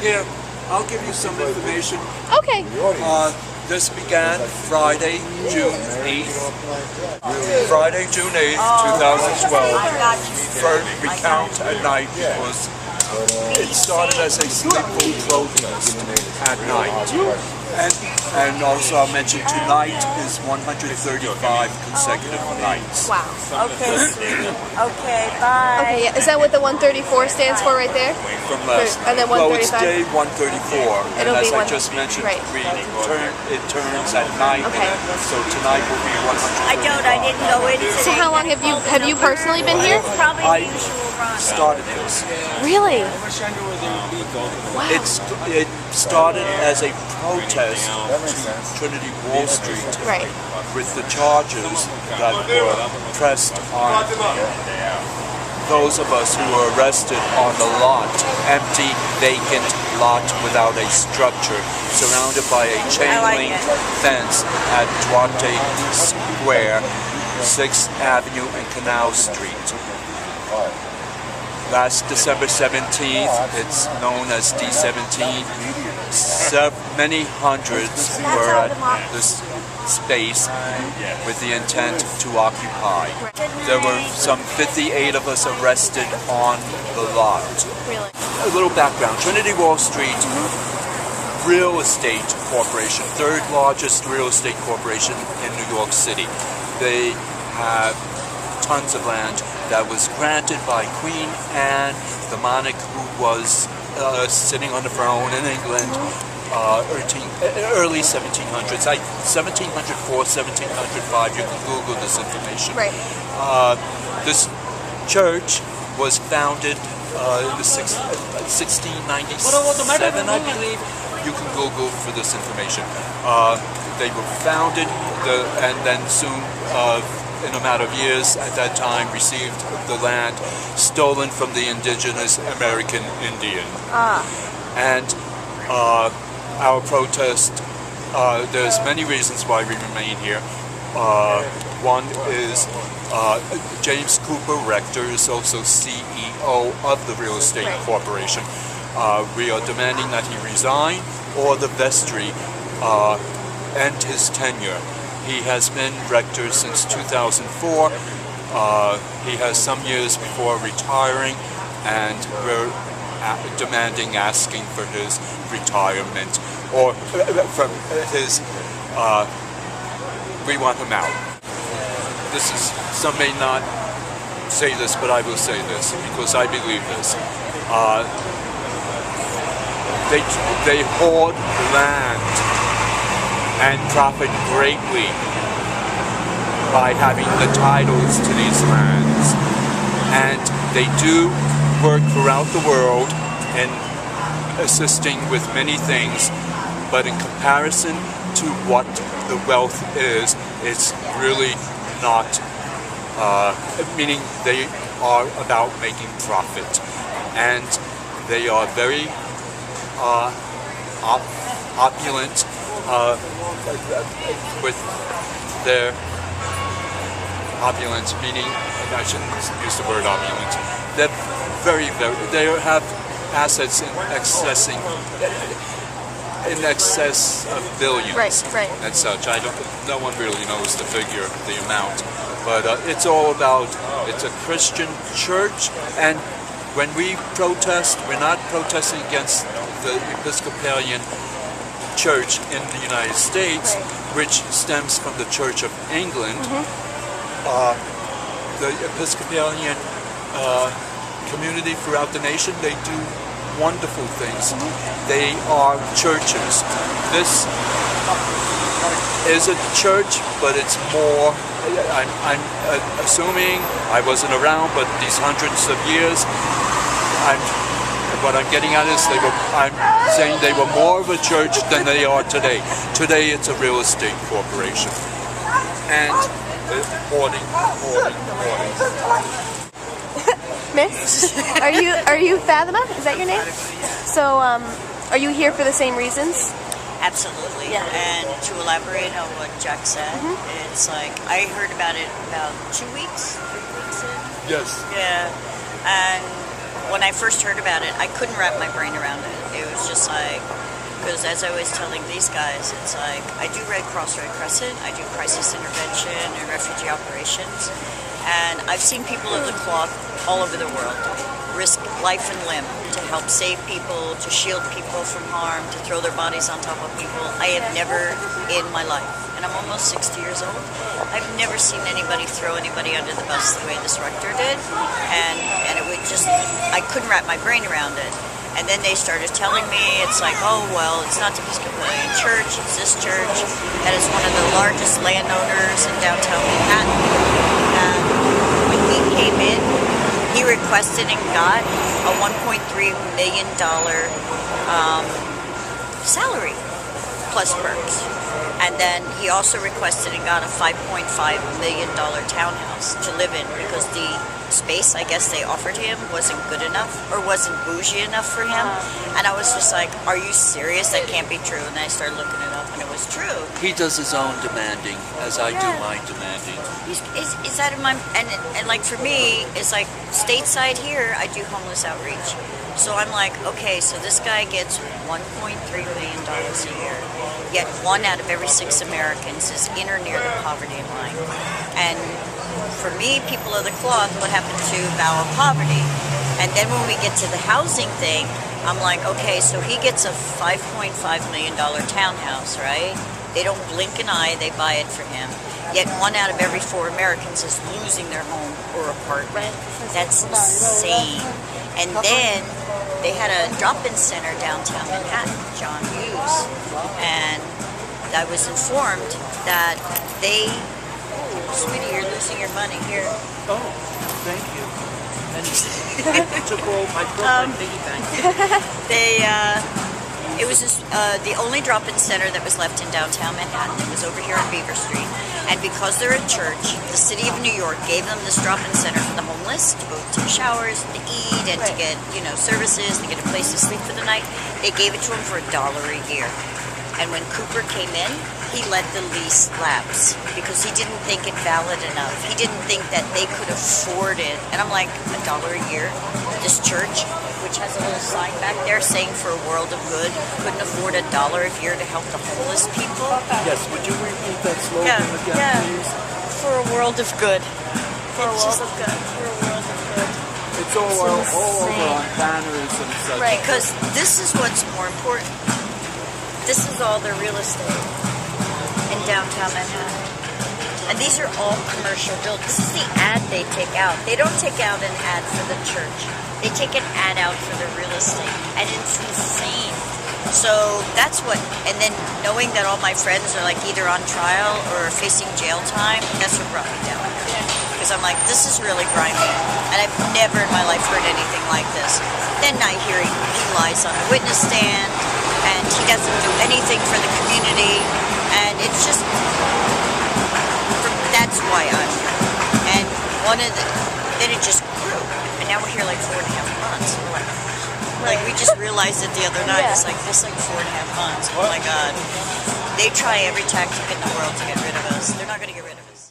Here, I'll give you some information. Okay. This began Friday, June 8th. Friday, June 8th, 2012. First recount at night was, it started as a sleepful protest at night. And also I'll mention tonight is 135 consecutive nights. Wow. Okay. Okay, bye. Okay, yeah. Is that what the 134 stands for right there? From last. And then Well, it's 135? day 134. And It'll as be I one- just mentioned, right. it turns at night. Okay. So tonight will be 135. I didn't go in today. So how long have you personally been here? Probably I the usual run. started this. Really? Wow. It started as a protest to Trinity Wall Street Right. with the charges that were pressed on those of us who were arrested on the lot, empty, vacant lot without a structure, surrounded by a chain link fence at Duarte Square, 6th Avenue and Canal Street. Last December 17th, it's known as D17, many hundreds were at this space with the intent to occupy. There were some 58 of us arrested on the lot. Really? A little background. Trinity Wall Street Real Estate Corporation, third largest real estate corporation in New York City. They have tons of land that was granted by Queen Anne, the monarch who was sitting on the throne in England, early 1700s, 1704, 1705. You can Google this information. Right. This church was founded in the 1697, I believe. You can Google for this information. They were founded, and then soon, in a matter of years, at that time, received the land stolen from the indigenous American Indian. And our protest, there's many reasons why we remain here. One is James Cooper, rector, is also CEO of the Real Estate Corporation. We are demanding that he resign or the vestry end his tenure. He has been rector since 2004. He has some years before retiring, and we're asking for his retirement, or from his, we want him out. This is, some may not say this, but I will say this, because I believe this. They hoard land and profit greatly by having the titles to these lands. And they do work throughout the world in assisting with many things, but in comparison to what the wealth is, it's really not, meaning they are about making profit. And they are very opulent with their opulence, meaning, I shouldn't use the word opulent, they're they have assets in excess of billions, Right. and such. No one really knows the figure, the amount, but it's all about, it's a Christian church, and when we protest, we're not protesting against the Episcopalian Church in the United States, which stems from the Church of England. The Episcopalian community throughout the nation, they do wonderful things. They are churches. This is a church, but it's more, I'm assuming, I wasn't around, but these hundreds of years, what I'm getting at is I'm saying they were more of a church than they are today. Today it's a real estate corporation. And hoarding. Miss, are you Fatima? Is that your name? So, are you here for the same reasons? Absolutely. Yeah. And to elaborate on what Jack said, it's like, I heard about it about 2 weeks, 3 weeks in. Yes. Yeah. And when I first heard about it, I couldn't wrap my brain around it. It was just like, because as I was telling these guys, it's like, I do Red Cross, Red Crescent, I do crisis intervention and refugee operations, and I've seen people of the cloth all over the world risk life and limb to help save people, to shield people from harm, to throw their bodies on top of people. I have never in my life, and I'm almost 60 years old, I've never seen anybody throw anybody under the bus the way this rector did, and it would just, I couldn't wrap my brain around it. And then they started telling me, it's like, oh, well, it's not the Episcopalian Church, it's this church that is one of the largest landowners in downtown Manhattan. And when he came in, he requested and got a $1.3 million salary plus perks. And then he also requested and got a $5.5 million townhouse to live in because the space, I guess, they offered him wasn't good enough or wasn't bougie enough for him. And I was just like, are you serious? That can't be true. And then I started looking it up and it was true. He does his own demanding, as I do my demanding. Is that in my, and like for me, it's like stateside here, I do homeless outreach. So I'm like, okay, so this guy gets $1.3 million a year, yet 1 out of every 6 Americans is in or near the poverty line. And for me, people of the cloth, what happened to vow of poverty? And then when we get to the housing thing, I'm like, okay, so he gets a $5.5 million townhouse, right? They don't blink an eye, they buy it for him. Yet 1 out of every 4 Americans is losing their home or apartment. That's insane. And then they had a drop-in center downtown Manhattan, John Hughes, and I was informed that they, oh, sweetie, you're losing your money here. Oh, thank you. And took all my piggy bank. It was just, the only drop-in center that was left in downtown Manhattan. It was over here on Beaver Street. And because they're a church, the city of New York gave them this drop-in center for the homeless to go take showers, to eat, and to get, you know, services, to get a place to sleep for the night. They gave it to them for $1 a year. And when Cooper came in, he let the lease lapse because he didn't think it valid enough. He didn't think that they could afford it. And I'm like, $1 a year? This church, which has a little sign back there saying for a world of good, couldn't afford $1 a year to help the homeless people? Yes, would you repeat that slogan again, please? For a world of good. For a world of good. For a world of good. It's all over on banners and such. Right, because this is what's more important. This is all their real estate in downtown Manhattan. And these are all commercial buildings. This is the ad they take out. They don't take out an ad for the church. They take an ad out for the real estate. And it's insane. So that's what, and then knowing that all my friends are like either on trial or facing jail time, that's what brought me down here. Because I'm like, this is really grimy. And I've never in my life heard anything like this. Then I hear he lies on the witness stand, and he doesn't do anything for the community. And it's just, that's why I'm here. And then it just grew. And now we're here like 4.5 months. We're like we just realized it the other night. It's like 4.5 months. Oh my God. They try every tactic in the world to get rid of us. They're not going to get rid of us.